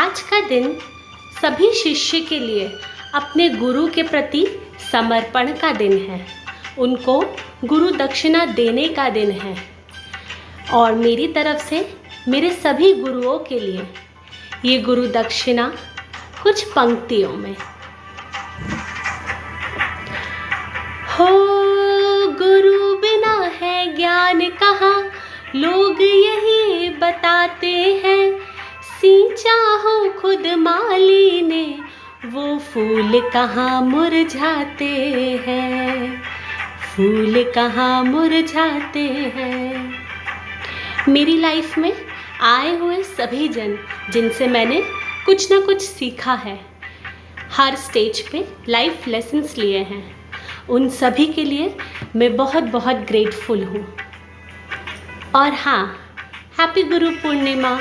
आज का दिन सभी शिष्य के लिए अपने गुरु के प्रति समर्पण का दिन है। उनको गुरु दक्षिणा देने का दिन है। और मेरी तरफ से मेरे सभी गुरुओं के लिए ये गुरु दक्षिणा कुछ पंक्तियों में। हो गुरु बिना है ज्ञान कहाँ, लोग यही बताते हैं। सींचा हो खुद माली ने, वो फूल कहाँ मुरझाते हैं, फूल कहाँ मुरझाते हैं। मेरी लाइफ में आए हुए सभी जन जिनसे मैंने कुछ ना कुछ सीखा है, हर स्टेज पे लाइफ लेसन्स लिए हैं, उन सभी के लिए मैं बहुत बहुत ग्रेटफुल हूँ। और हाँ, हैप्पी गुरु पूर्णिमा।